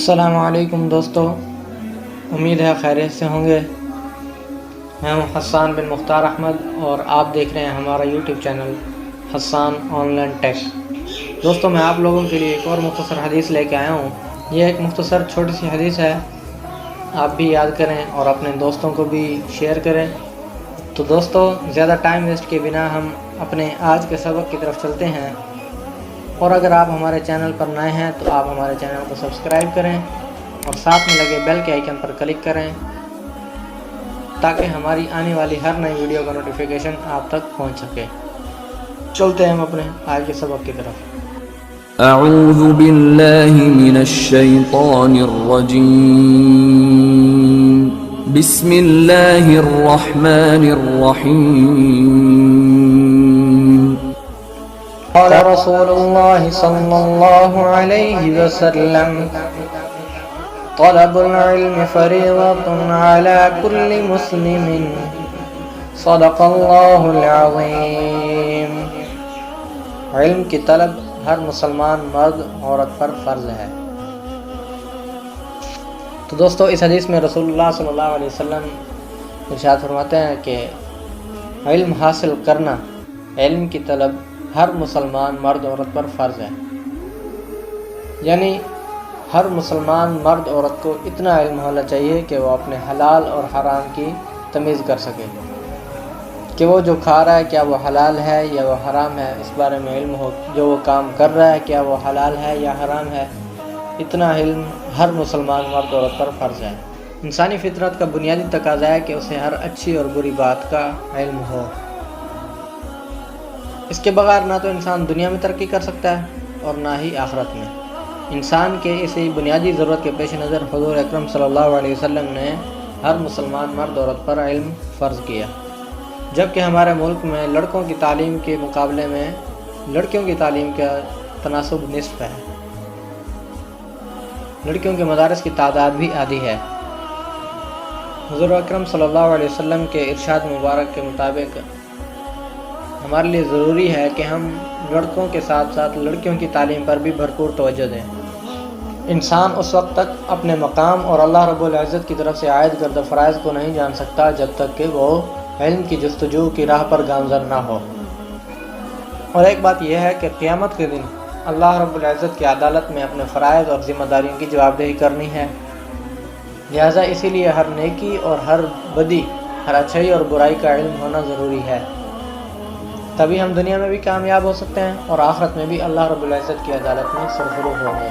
السلام علیکم دوستو، امید ہے خیریت سے ہوں گے۔ میں ہوں حسان بن مختار احمد اور آپ دیکھ رہے ہیں ہمارا YouTube channel Hassan online tech. دوستو، میں آپ لوگوں کے لیے ایک اور مختصر حدیث لے کے آیا ہوں۔ یہ ایک مختصر چھوٹی سی حدیث ہے، آپ بھی یاد کریں اور اپنے دوستوں کو بھی شیئر کریں۔ تو دوستو، زیادہ ٹائم ویسٹ کے بنا ہم اپنے آج کے سبق کی طرف چلتے ہیں۔ اور اگر آپ ہمارے چینل پر نئے ہیں تو آپ ہمارے چینل کو سبسکرائب کریں اور ساتھ میں لگے بیل کے آئیکن پر کلک کریں تاکہ ہماری آنے والی ہر نئی ویڈیو کا نوٹیفیکیشن آپ تک پہنچ سکے۔ چلتے ہیں ہم اپنے آج کے سبق کی طرف۔ اعوذ باللہ من الشیطان الرجیم، بسم اللہ الرحمن الرحیم۔ قال رسول اللہ صلی اللہ علیہ وسلم: طلب العلم فریضۃ علی کل مسلم، صدق اللہ العظیم۔ علم کی طلب ہر مسلمان مرد عورت پر فرض ہے۔ تو دوستو، اس حدیث میں رسول اللہ صلی اللہ علیہ وسلم ارشاد فرماتے ہیں کہ علم حاصل کرنا، علم کی طلب ہر مسلمان مرد عورت پر فرض ہے۔ یعنی ہر مسلمان مرد عورت کو اتنا علم ہونا چاہیے کہ وہ اپنے حلال اور حرام کی تمیز کر سکے، کہ وہ جو کھا رہا ہے کیا وہ حلال ہے یا وہ حرام ہے، اس بارے میں علم ہو۔ جو وہ کام کر رہا ہے کیا وہ حلال ہے یا حرام ہے، اتنا علم ہر مسلمان مرد عورت پر فرض ہے۔ انسانی فطرت کا بنیادی تقاضا ہے کہ اسے ہر اچھی اور بری بات کا علم ہو۔ اس کے بغیر نہ تو انسان دنیا میں ترقی کر سکتا ہے اور نہ ہی آخرت میں۔ انسان کے اسی بنیادی ضرورت کے پیش نظر حضور اکرم صلی اللہ علیہ وسلم نے ہر مسلمان مرد عورت پر علم فرض کیا، جبکہ ہمارے ملک میں لڑکوں کی تعلیم کے مقابلے میں لڑکیوں کی تعلیم کا تناسب نصف ہے۔ لڑکیوں کے مدارس کی تعداد بھی آدھی ہے۔ حضور اکرم صلی اللہ علیہ وسلم کے ارشاد مبارک کے مطابق ہمارے لیے ضروری ہے کہ ہم لڑکوں کے ساتھ ساتھ لڑکیوں کی تعلیم پر بھی بھرپور توجہ دیں۔ انسان اس وقت تک اپنے مقام اور اللہ رب العزت کی طرف سے عائد کردہ فرائض کو نہیں جان سکتا جب تک کہ وہ علم کی جستجو کی راہ پر گامزن نہ ہو۔ اور ایک بات یہ ہے کہ قیامت کے دن اللہ رب العزت کی عدالت میں اپنے فرائض اور ذمہ داریوں کی جواب دہی کرنی ہے۔ لہٰذا اسی لیے ہر نیکی اور ہر بدی، ہر اچھائی اور برائی کا علم ہونا ضروری ہے، تبھی ہم دنیا میں بھی کامیاب ہو سکتے ہیں اور آخرت میں بھی اللہ رب العزت کی عدالت میں سرفراز ہوں گے۔